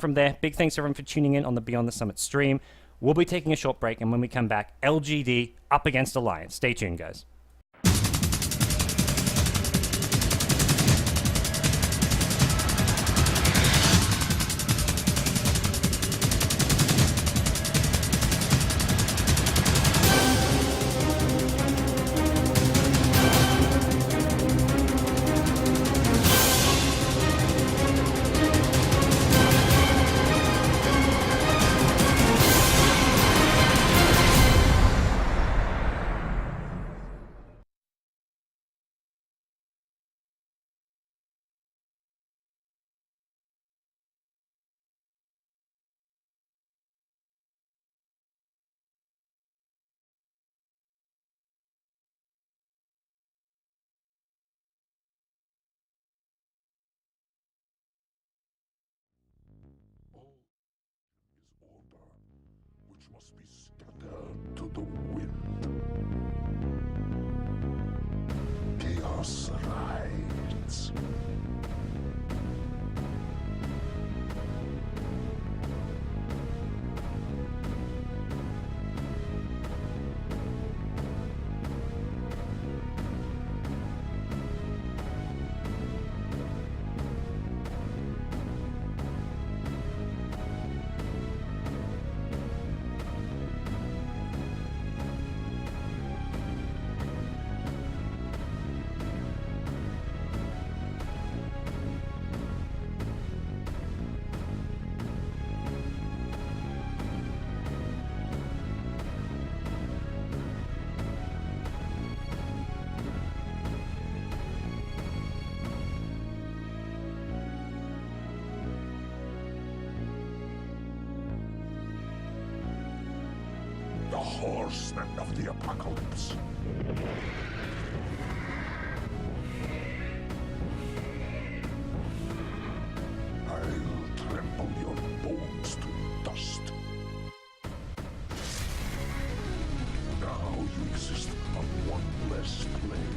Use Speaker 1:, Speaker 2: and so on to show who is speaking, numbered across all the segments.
Speaker 1: from there, big thanks everyone for tuning in on the Beyond the Summit stream. We'll be taking a short break, and when we come back, LGD up against Alliance. Stay tuned, guys.
Speaker 2: Which must be scattered to the wind. Chaos rides. The horsemen of the apocalypse. I'll trample your bones to dust. Now you exist on one less plane.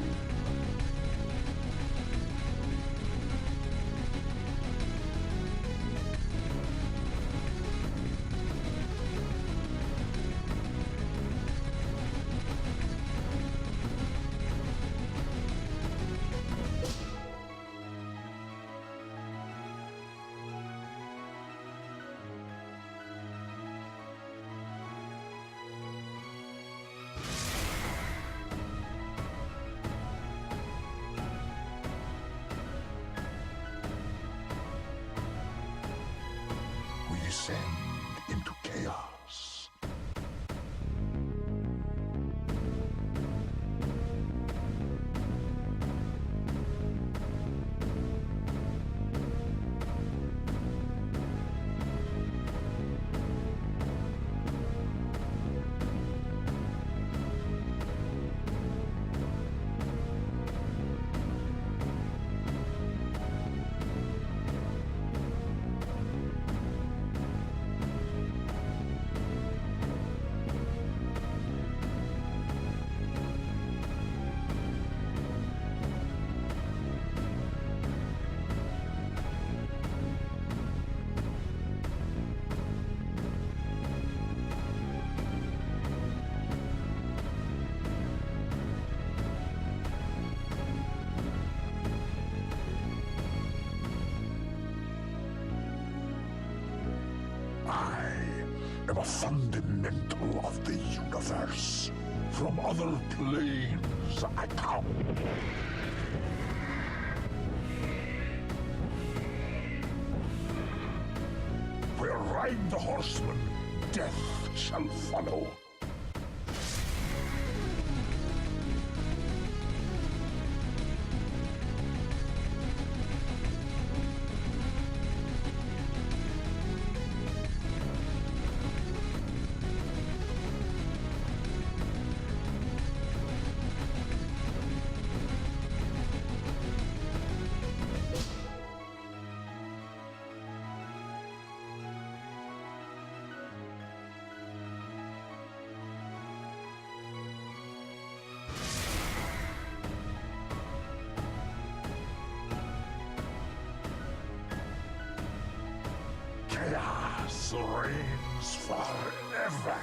Speaker 2: We descend into chaos. I am a fundamental of the universe. From other planes I come. Where ride the horsemen, death shall follow. Peace reigns forever.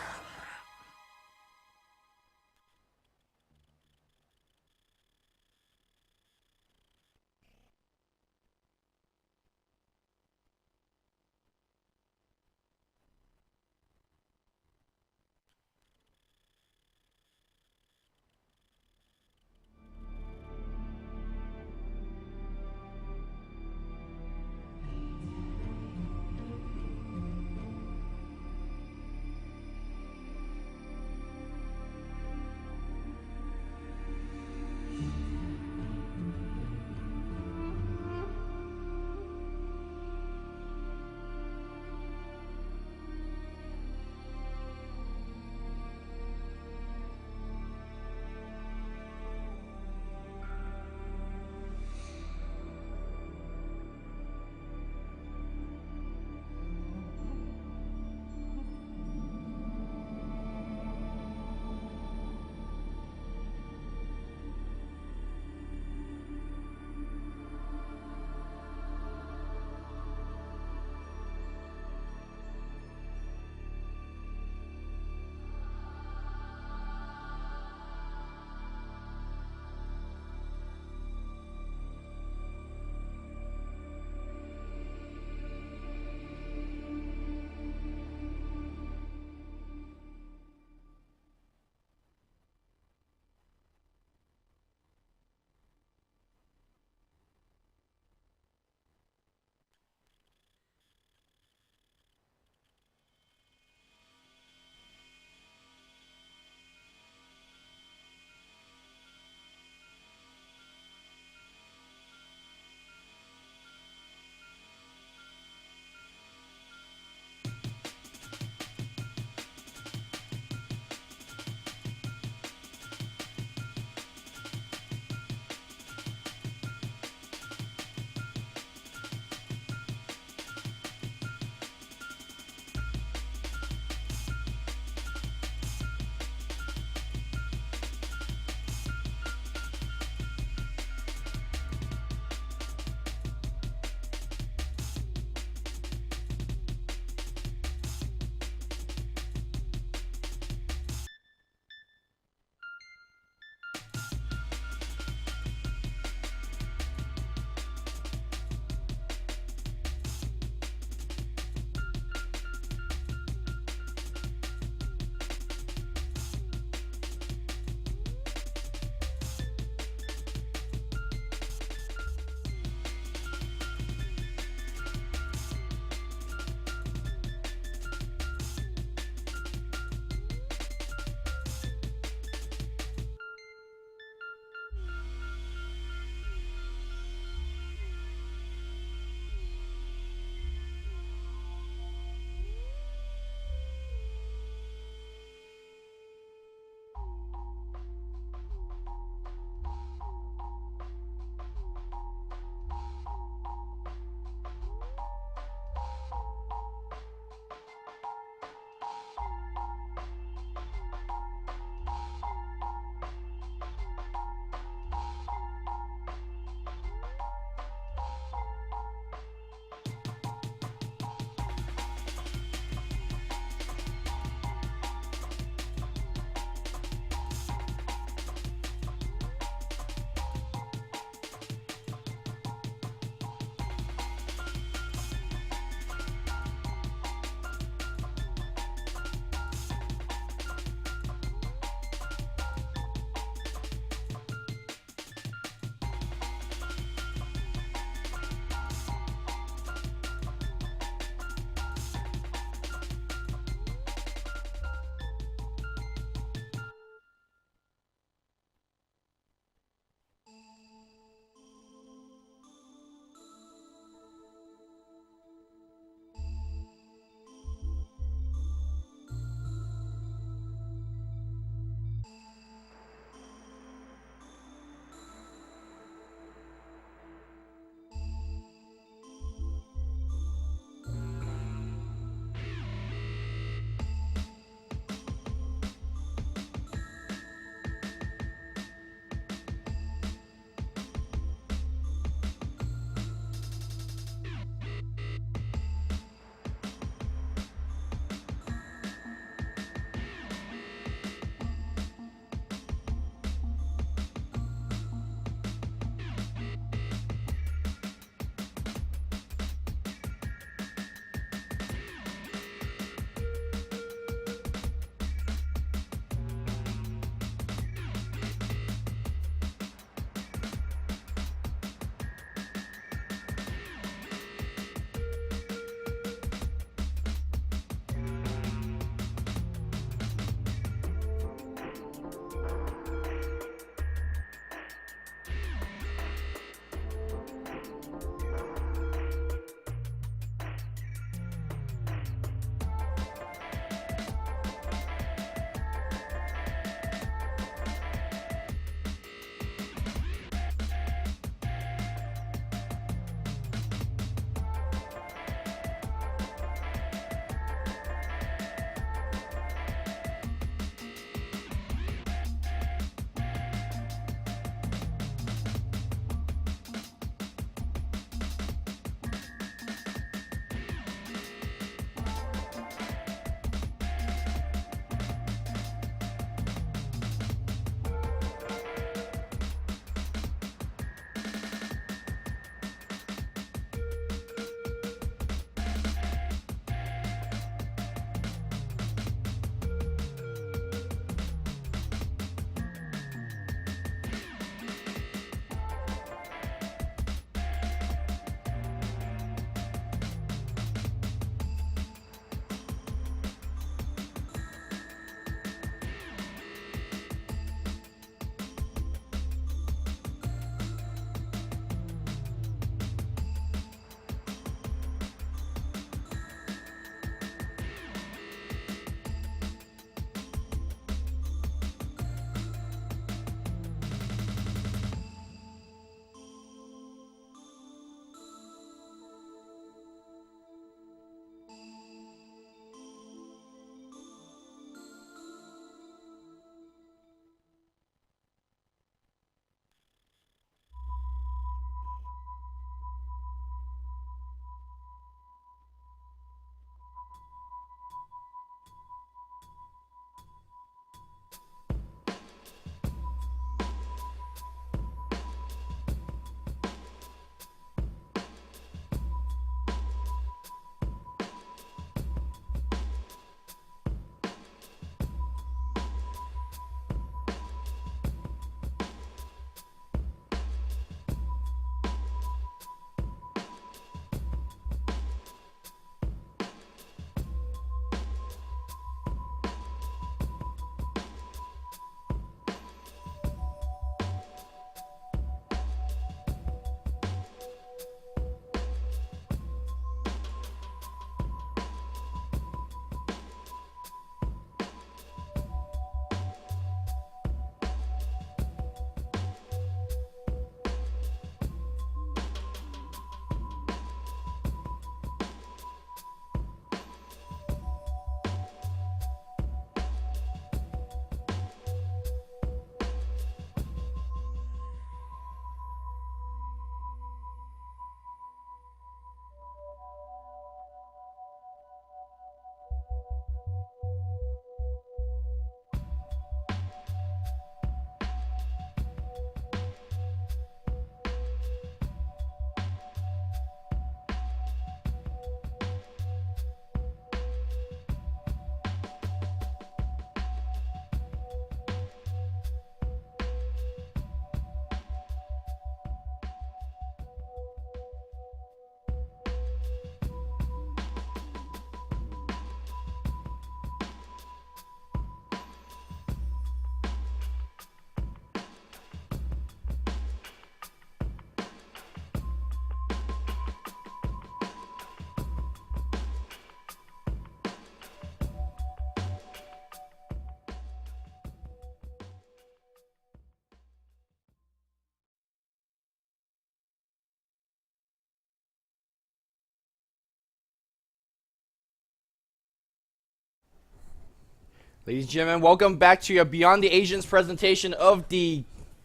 Speaker 3: Ladies and gentlemen, welcome back to your Beyond the Asians presentation of the...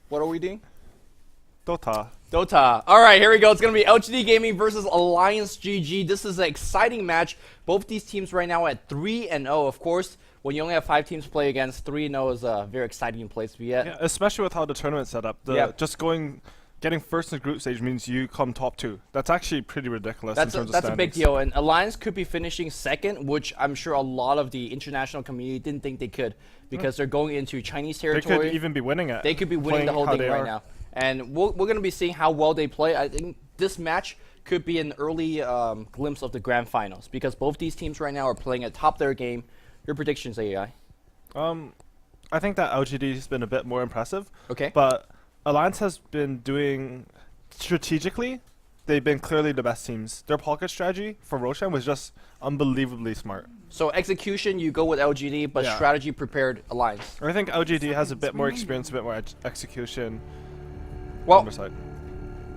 Speaker 3: What are we doing?
Speaker 4: Dota.
Speaker 3: Dota. Alright, here we go. It's going to be LGD Gaming versus Alliance GG. This is an exciting match. Both these teams right now at 3-0. Of course, when you only have 5 teams to play against, 3-0 is a very exciting place to be at.
Speaker 4: Yeah, especially with how the tournament's set up. Just getting first in the group stage means you come top 2. That's actually pretty ridiculous in terms of standings.
Speaker 3: That's a big deal. And Alliance could be finishing second, which I'm sure a lot of the international community didn't think they could, because they're going into Chinese territory.
Speaker 4: They could even be winning it.
Speaker 3: They could be winning the whole thing right now. And we're going to be seeing how well they play. I think this match could be an early glimpse of the grand finals, because both these teams right now are playing at top of their game. Your predictions, AI?
Speaker 4: I think that LGD has been a bit more impressive.
Speaker 3: Okay.
Speaker 4: But Alliance has been doing strategically. They've been clearly the best teams. Their pocket strategy for Roshan was just unbelievably smart.
Speaker 3: So execution, you go with LGD, but strategy prepared Alliance.
Speaker 4: I think LGD has a bit more experience, a bit more execution.
Speaker 3: Well,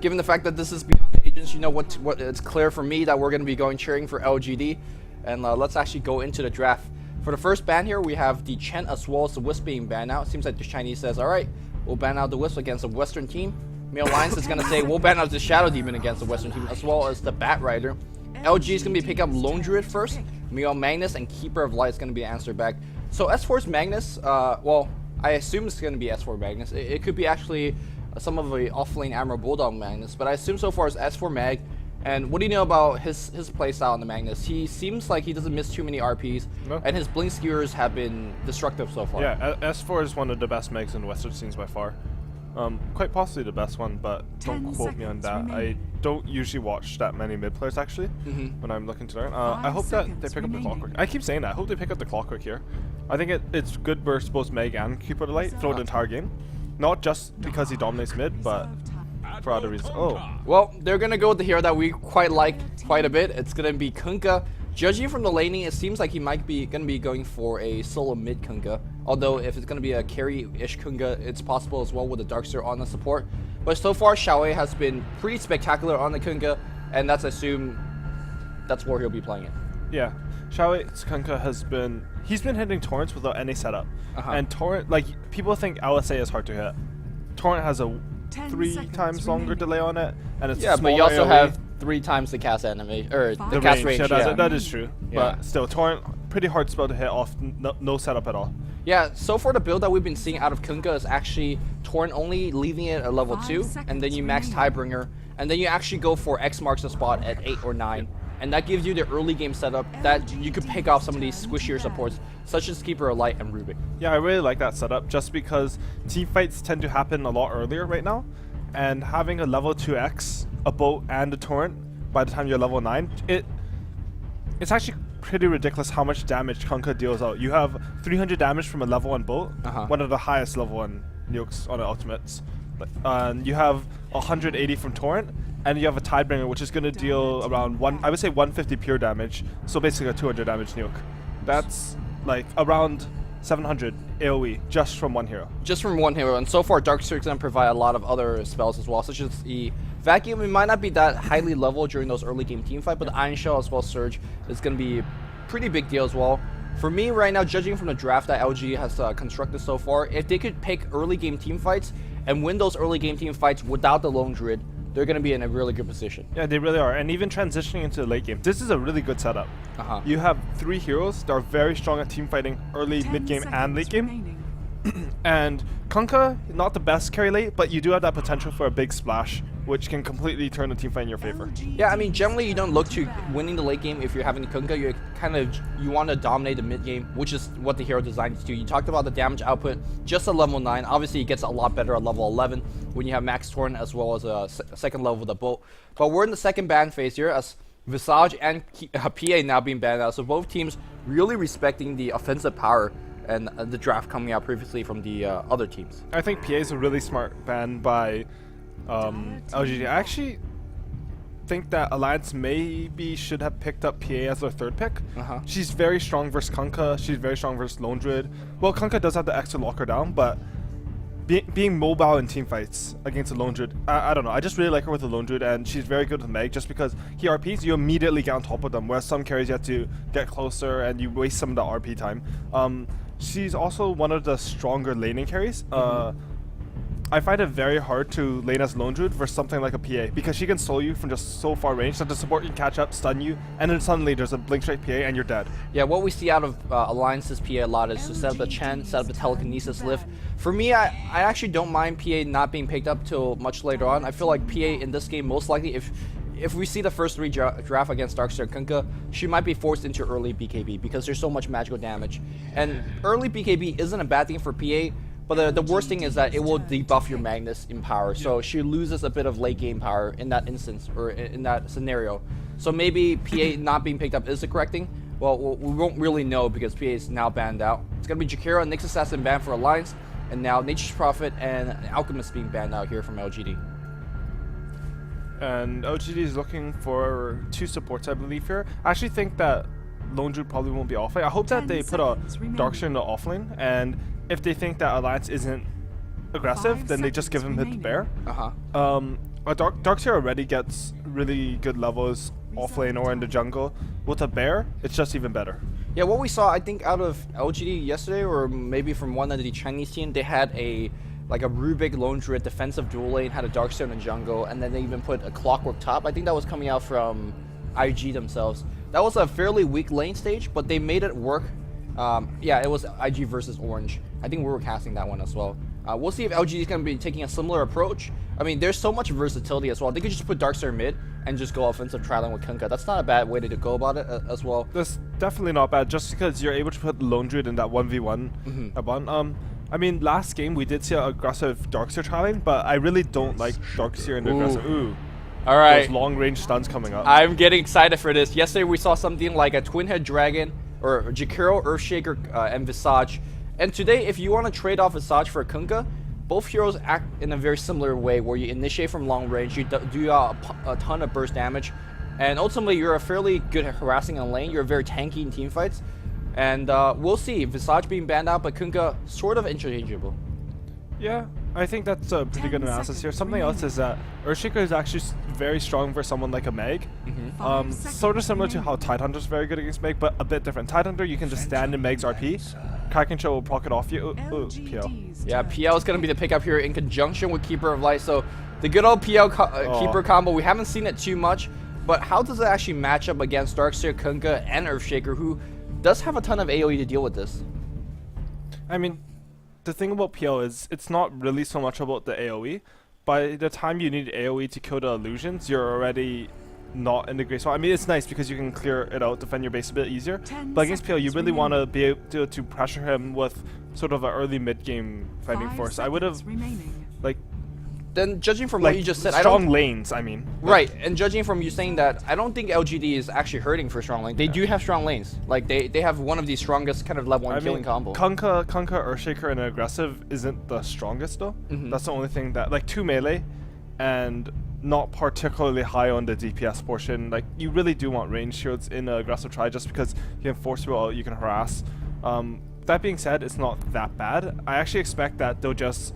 Speaker 3: given the fact that this is Beyond the Agents, you know what? It's clear for me that we're going to be going cheering for LGD, and let's actually go into the draft. For the first ban here, we have the Chen as well as the Wisp being banned now. It seems like the Chinese says, all right, we'll ban out the Wisp against a Western team. Male Alliance is going to say, we'll ban out the Shadow Demon against the Western team, as well as the Bat Rider. LG is going to be picking up Lone Druid first. Male Magnus and Keeper of Light is going to be answered back. So S4's Magnus, well, I assume it's going to be S4 Magnus. It could be actually some of the off-lane Admiral Bulldog Magnus, but I assume so far it's S4 Mag. And what do you know about his playstyle on the Magnus? He seems like he doesn't miss too many RPs, and his blink skewers have been destructive so far.
Speaker 4: Yeah, S4 is one of the best megs in Western scenes by far. Quite possibly the best one, but don't quote me on that. I don't usually watch that many mid players actually when I'm looking to learn. I hope that they pick up the Clockwork. I keep saying that. I hope they pick up the Clockwork here. I think it's good versus both Meg and Keeper of the Light throughout the entire game. Not just because he dominates mid, but for other reasons. Oh.
Speaker 3: Well, they're going to go with the hero that we quite like quite a bit. It's going to be Kunkka. Judging from the laning, it seems like he might be going to be going for a solo mid Kunkka. Although if it's going to be a carry-ish Kunkka, it's possible as well with the Darkster on the support. But so far, Xiaowei has been pretty spectacular on the Kunkka, and that's assumed that's where he'll be playing it.
Speaker 4: Yeah. Xiaowei's Kunkka has been... He's been hitting Torrents without any setup. And Torrent... Like, people think LSA is hard to hit. Torrent has a 3 times longer delay on it, and it's
Speaker 3: but you also have 3 times the cast animation, or the cast range.
Speaker 4: That is true. But still, Torrent, pretty hard spell to hit off, no setup at all.
Speaker 3: Yeah, so far the build that we've been seeing out of Kunkka is actually Torrent only leaving it at level 2, and then you max Tidebringer, and then you actually go for X marks the spot at 8 or 9. And that gives you the early game setup that you could pick off some of these squishier supports, such as Keeper of Light and Rubik.
Speaker 4: Yeah, I really like that setup, just because team fights tend to happen a lot earlier right now, and having a level 2X, a boat, and a torrent by the time you're level 9, it's actually pretty ridiculous how much damage Kunkka deals out. You have 300 damage from a level 1 boat, one of the highest level 1 nukes on the ultimates. And you have 180 from torrent, and you have a Tidebringer, which is going to deal around I would say 150 pure damage, so basically a 200 damage nuke. That's like around 700 AoE just from one hero.
Speaker 3: Just from one hero, and so far Darkster is going to provide a lot of other spells as well, such as the Vacuum. It might not be that highly leveled during those early game team fight, but the Iron Shell as well as Surge is going to be a pretty big deal as well. For me right now, judging from the draft that LG has constructed so far, if they could pick early game team fights and win those early game team fights without the Lone Druid, they're going to be in a really good position.
Speaker 4: Yeah, they really are. And even transitioning into the late game, this is a really good setup. You have 3 heroes that are very strong at team fighting early, mid game, and late game. And Kunkka, not the best carry late, but you do have that potential for a big splash, which can completely turn the team fight in your favor.
Speaker 3: Yeah, I mean, generally you don't look to winning the late game if you're having Kunkka. You want to dominate the mid game, which is what the hero designed to do. You talked about the damage output, just at level 9. Obviously, it gets a lot better at level 11 when you have Max Torrent as well as a second level with the boat. But we're in the second ban phase here, as Visage and PA now being banned out. So both teams really respecting the offensive power and the draft coming out previously from the other teams.
Speaker 4: I think PA is a really smart ban by LGD. I actually think that Alliance maybe should have picked up PA as their 3rd pick. She's very strong versus Kunkka. She's very strong versus Lone Druid. Well, Kunkka does have the X to lock her down, but being mobile in team fights against a Lone Druid, I don't know. I just really like her with the Lone Druid, and she's very good with Meg just because he RPs, you immediately get on top of them, whereas some carries you have to get closer and you waste some of the RP time. she's also one of the stronger laning carries. I find it very hard to lane as lone druid versus something like a PA because she can solo you from just so far range that the support can catch up, stun you, and then suddenly there's a blink straight PA and you're dead.
Speaker 3: Yeah, what we see out of Alliance's PA a lot is to set up the Chen, set up the telekinesis lift. For me, I actually don't mind PA not being picked up till much later on. I feel like PA in this game, most likely, if we see the first 3 draft against Darkseer Kunkka, she might be forced into early BKB because there's so much magical damage. And early BKB isn't a bad thing for PA, but the worst thing is that it will debuff your Magnus in power, so she loses a bit of late game power in that instance, or in that scenario. So maybe PA not being picked up is the correct thing. Well, we won't really know because PA is now banned out. It's going to be Jakiro and Nyx Assassin banned for Alliance, and now Nature's Prophet and Alchemist being banned out here from LGD.
Speaker 4: And LGD is looking for 2 supports, I believe, here. I actually think that Lone Druid probably won't be offlane. I hope that they put a Darkseer in the offlane, and if they think that Alliance isn't aggressive, then they just give him hit the bear. A Darkseer already gets really good levels offlane or in the jungle. With a bear, it's just even better.
Speaker 3: Yeah, what we saw, I think, out of LGD yesterday, or maybe from one of the Chinese team, they had a Rubik Lone Druid defensive dual lane, had a Darkseer in the jungle, and then they even put a Clockwork top. I think that was coming out from IG themselves. That was a fairly weak lane stage, but they made it work. Yeah, it was IG versus Orange. I think we were casting that one as well. We'll see if LGD is going to be taking a similar approach. I mean, there's so much versatility as well. They could just put Darkseer mid and just go offensive tri-lane with Kunkka. That's not a bad way to go about it as well.
Speaker 4: That's definitely not bad, just because you're able to put Lone Druid in that 1v1. I mean, last game we did see an aggressive Darkseer tri-lane, but I really don't like Darkseer in the aggressive. Ooh.
Speaker 3: All right.
Speaker 4: Those long-range stuns coming up.
Speaker 3: I'm getting excited for this. Yesterday we saw something like a Twin-Head Dragon, or Jakiro, Earthshaker, and Visage. And today, if you want to trade off Visage for Kunkka, both heroes act in a very similar way, where you initiate from long range, you do a ton of burst damage, and ultimately you're a fairly good at harassing a lane. You're very tanky in team fights, and we'll see. Visage being banned out, but Kunkka sort of interchangeable.
Speaker 4: Yeah, I think that's a pretty good analysis here. Something else is that Earthshaker is actually very strong for someone like a Meg. Sort of similar to how Tidehunter is very good against Meg, but a bit different. Tidehunter, you can just stand in Meg's RP. Kraken Shot will proc it off you. PL.
Speaker 3: Yeah, PL is going to be the pickup here in conjunction with Keeper of Light. So the good old PL Keeper combo, we haven't seen it too much, but how does it actually match up against Darkseer, Kunkka, and Earthshaker, who does have a ton of AoE to deal with this?
Speaker 4: I mean, the thing about PL is it's not really so much about the AoE. By the time you need AoE to kill the illusions, you're already not in the great spot. I mean, it's nice because you can clear it out, defend your base a bit easier. But against PL, you really want to be able to pressure him with sort of an early mid-game fighting force. I would have, like...
Speaker 3: Then judging from what you just said,
Speaker 4: strong lanes, I mean.
Speaker 3: Right, and judging from you saying that, I don't think LGD is actually hurting for strong lane. They do have strong lanes. Like, they have one of the strongest kind of level 1 killing combo.
Speaker 4: Kunkka, Earthshaker, and aggressive isn't the strongest, though. That's the only thing that... Like, 2 melee, and not particularly high on the DPS portion. Like, you really do want range shields in an aggressive try just because you can force people out, you can harass. That being said, it's not that bad. I actually expect that they'll just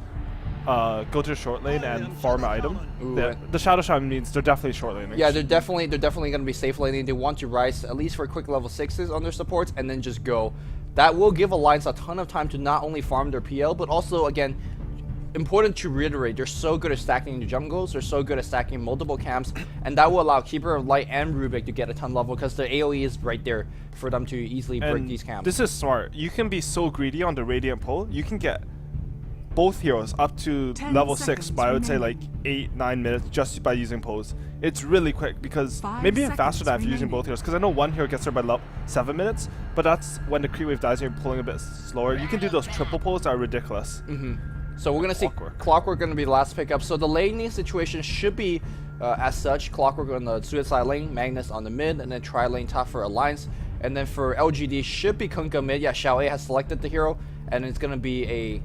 Speaker 4: go to the short lane and farm an item. The Shadow Shaman means they're definitely short laning.
Speaker 3: Yeah, they're definitely going to be safe laning. They want to rise at least for quick level 6s on their supports and then just go. That will give Alliance a ton of time to not only farm their PL, but also, again, important to reiterate, they're so good at stacking the jungles, they're so good at stacking multiple camps, and that will allow Keeper of Light and Rubik to get a ton level because the AoE is right there for them to easily break these camps.
Speaker 4: This is smart. You can be so greedy on the Radiant pull, you can get both heroes up to level 6 by, I would say, like 8-9 minutes just by using pulls. It's really quick because maybe even faster than if you're using both heroes, because I know one hero gets there by 7 minutes, but that's when the creep wave dies and you're pulling a bit slower. You can do those triple pulls that are ridiculous.
Speaker 3: So we're going to see Clockwork going to be the last pickup. So the laning situation should be as such. Clockwork on the suicide lane, Magnus on the mid, and then tri-lane top for Alliance. And then for LGD should be Kunkka mid. Yeah, Xiao A has selected the hero, and it's going to be a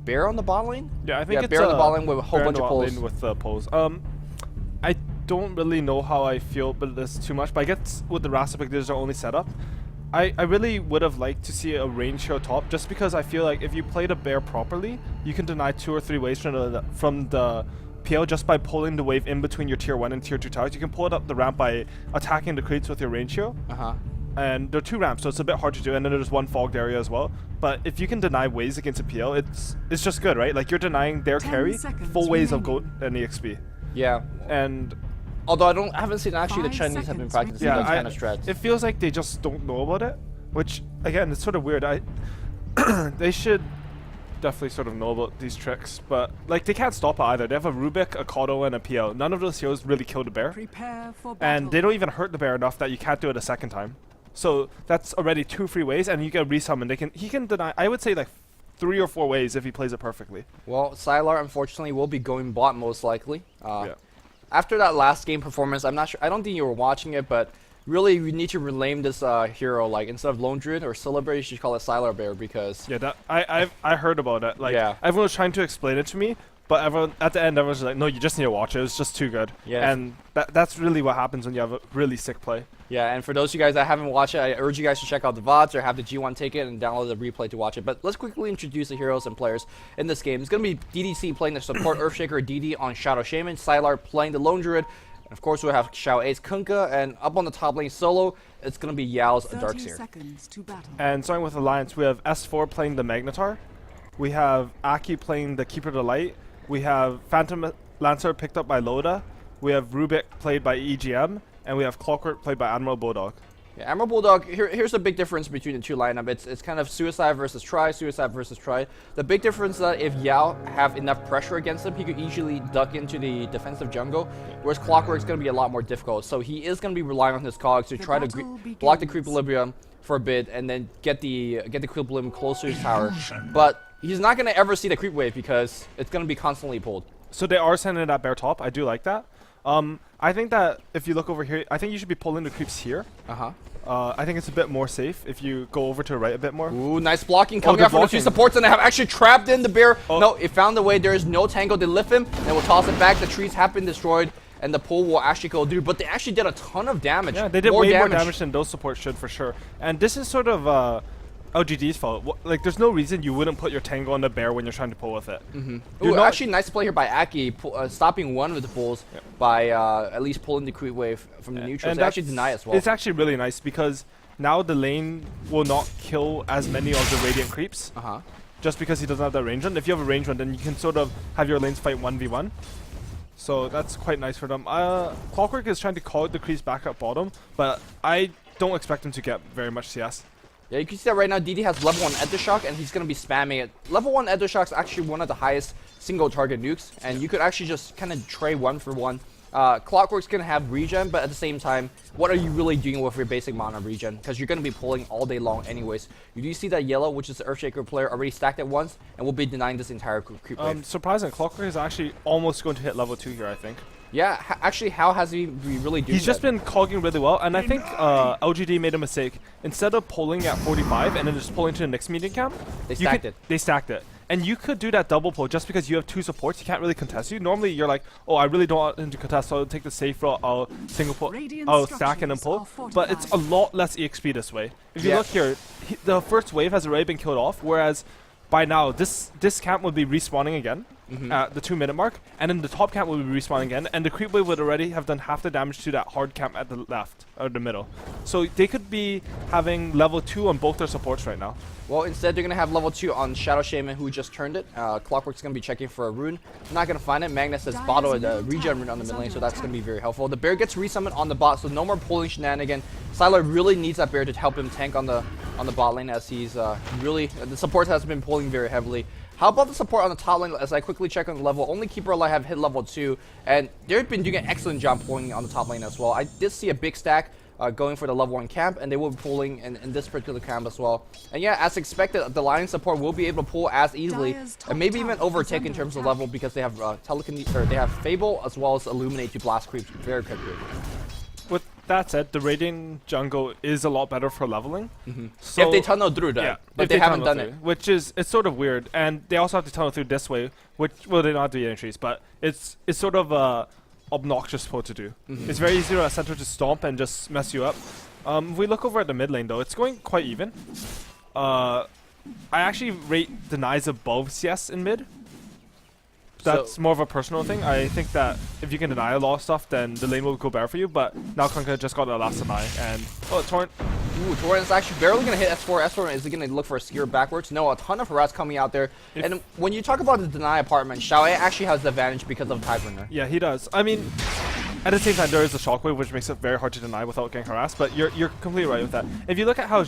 Speaker 3: bear on the bot lane?
Speaker 4: Yeah, I think it's
Speaker 3: bear on the bot lane with a whole bunch of pulls.
Speaker 4: With pulls. I don't really know how I feel about this too much, but I guess with the Rasa pick, there's their only setup. I really would have liked to see a range hero top, just because I feel like if you play the bear properly, you can deny 2 or 3 waves from the PL just by pulling the wave in between your tier 1 and tier 2 towers. You can pull it up the ramp by attacking the crates with your range hero. and there are 2 ramps, so it's a bit hard to do, and then there's 1 fogged area as well. But if you can deny waves against a PL, it's just good, right? Like, you're denying their carry full waves of gold and EXP.
Speaker 3: Yeah.
Speaker 4: And
Speaker 3: although I haven't seen actually the
Speaker 5: 5
Speaker 3: Chinese have been
Speaker 5: seconds
Speaker 3: practicing those kind of strats.
Speaker 4: it feels like they just don't know about it, which again, it's sort of weird. They should definitely sort of know about these tricks, but like they can't stop it either. They have a Rubik, a Kodo, and a PL. None of those heroes really kill the bear,
Speaker 5: Prepare for
Speaker 4: and they
Speaker 5: battle.
Speaker 4: don't even hurt the bear enough that you can't do it a second time. So that's already 2 free ways, and you get resummon. He can deny, I would say, like 3 or 4 ways if he plays it perfectly.
Speaker 3: Well, Sylar unfortunately will be going bot most likely.
Speaker 4: Yeah.
Speaker 3: After that last game performance, I'm not sure. I don't think you were watching it, but really we need to rename this hero. Like instead of Lone Druid or Celebrate, you should call it Sylar Bear because
Speaker 4: Yeah, that I heard about it. Like
Speaker 3: Yeah.
Speaker 4: everyone was trying to explain it to me, but everyone at the end everyone's like, no, you just need to watch it. It's just too good.
Speaker 3: Yeah.
Speaker 4: And that's really what happens when you have a really sick play.
Speaker 3: yeah. And for those of you guys that haven't watched it, I urge you guys to check out the VODs or have the G1 ticket and download the replay to watch it. But let's quickly introduce the heroes and players in this game. It's gonna be DDC playing the support Earthshaker DD on Shadow Shaman, Sylar playing the Lone Druid. And of course, we'll have Xiao Ace Kunkka, and up on the top lane solo, it's going to be Yao's
Speaker 5: 30
Speaker 3: Darkseer.
Speaker 5: seconds to battle.
Speaker 4: And starting with Alliance, we have S4 playing the Magnetar. We have Aki playing the Keeper of the Light. We have Phantom Lancer picked up by Loda. We have Rubik played by EGM. And we have Clockwork played by Admiral Bulldog.
Speaker 3: Yeah, Admiral Bulldog, here's the big difference between the two lineup. It's kind of Suicide versus Try, Suicide versus Try. The big difference is that if Yao have enough pressure against him, he could easily duck into the defensive jungle, whereas Clockwork's going to be a lot more difficult. So he is going to be relying on his cogs to try to block the Creepilibrium for a bit and then get the Creepilibrium closer to his tower. But he's not going to ever see the creep wave because it's going to be constantly pulled.
Speaker 4: So they are sending that bear top. I do like that. I think that if you look over here, I think you should be pulling the creeps here. I think it's a bit more safe if you go over to the right a bit more.
Speaker 3: Ooh, nice blocking coming
Speaker 4: good
Speaker 3: out from the two
Speaker 4: blocking.
Speaker 3: supports, and they have actually trapped in the bear.
Speaker 4: Oh.
Speaker 3: No, it found the way. There is no tangle. They lift him, and we'll toss it back. The trees have been destroyed, and the pull will actually go through. But they actually did a ton of damage.
Speaker 4: Yeah, they did way more damage than those supports should for sure. And this is sort of LGD's fault. Like, there's no reason you wouldn't put your tango on the bear when you're trying to pull with it.
Speaker 3: Ooh, actually, nice play here by Aki, stopping one of the pulls by at least pulling the creep wave from the neutral.
Speaker 4: And
Speaker 3: They actually deny as well.
Speaker 4: It's actually really nice because now the lane will not kill as many of the Radiant creeps. Just because he doesn't have that range run. If you have a range run, then you can sort of have your lanes fight 1v1. So that's quite nice for them. Clockwork is trying to call the creeps back up bottom, but I don't expect him to get very much CS.
Speaker 3: Yeah, you can see that right now DD has level 1 Ether and he's going to be spamming it. Level 1 Ether is actually one of the highest single target nukes, and you could actually just kind of trade 1 for 1. Clockwork's going to have regen, but at the same time, what are you really doing with your basic mana regen? Because you're going to be pulling all day long anyways. You do see that yellow, which is the Earthshaker player, already stacked it once, and will be denying this entire creep wave.
Speaker 4: Surprising, Clockwork is actually almost going to hit level 2 here, I think.
Speaker 3: Yeah, actually, how has he really doing
Speaker 4: He's just been cogging really well, and I think LGD made a mistake. Instead of pulling at 45 and then just pulling to the next medium camp,
Speaker 3: They stacked it.
Speaker 4: They stacked it. And you could do that double pull just because you have 2 supports. He can't really contest you. Normally, you're like, oh, I really don't want him to contest, so I'll take the safe route. I'll single pull, I'll stack and then pull. But it's a lot less EXP this way. If you look here, the first wave has already been killed off, whereas by now, this camp would be respawning again at the 2-minute mark, and then the top camp will be respawning again, and the creep wave would already have done half the damage to that hard camp at the left, or the middle. So they could be having level 2 on both their supports right now.
Speaker 3: Well, instead, they're going to have level 2 on Shadow Shaman, who just turned it. Clockwork's going to be checking for a rune. Not going to find it. Magnus has bottled the regen rune on the mid lane, so that's going to be very helpful. The bear gets resummoned on the bot, so no more pulling shenanigan. Sylar really needs that bear to help him tank on the bot lane, as he's really... the support has been pulling very heavily. How about the support on the top lane? As I quickly check on the level, only Keeper Alive have hit level 2, and they've been doing an excellent job pulling on the top lane as well. I did see a big stack going for the level 1 camp, and they will be pulling in this particular camp as well. And yeah, as expected, the Lion support will be able to pull as easily, and maybe even overtake in terms of level, because they have they have Fable as well as Illuminate to blast creeps very quickly.
Speaker 4: With that said, the Radiant jungle is a lot better for leveling. So
Speaker 3: If they tunnel through that,
Speaker 4: yeah,
Speaker 3: but
Speaker 4: if
Speaker 3: they haven't
Speaker 4: tunnel
Speaker 3: done
Speaker 4: through,
Speaker 3: it.
Speaker 4: which is, it's sort of weird, and they also have to tunnel through this way, which, well, they don't have to do entries, but it's sort of obnoxious pull to do. It's very easy to center to stomp and just mess you up. If we look over at the mid lane though, it's going quite even. I actually rate denies above CS in mid. That's more of a personal thing. I think that if you can deny a lot of stuff, then the lane will go better for you. But now Kunkka just got the last deny, and oh, Torrent
Speaker 3: Ooh, Torrent is actually barely going to hit S4. S4 is going to look for a skewer backwards. No, a ton of harass coming out there. And when you talk about the deny apartment, Xiao actually has the advantage because of Tidebringer.
Speaker 4: Yeah, he does. I mean, at the same time, there is a shockwave, which makes it very hard to deny without getting harassed, but you're completely right with that. If you look at how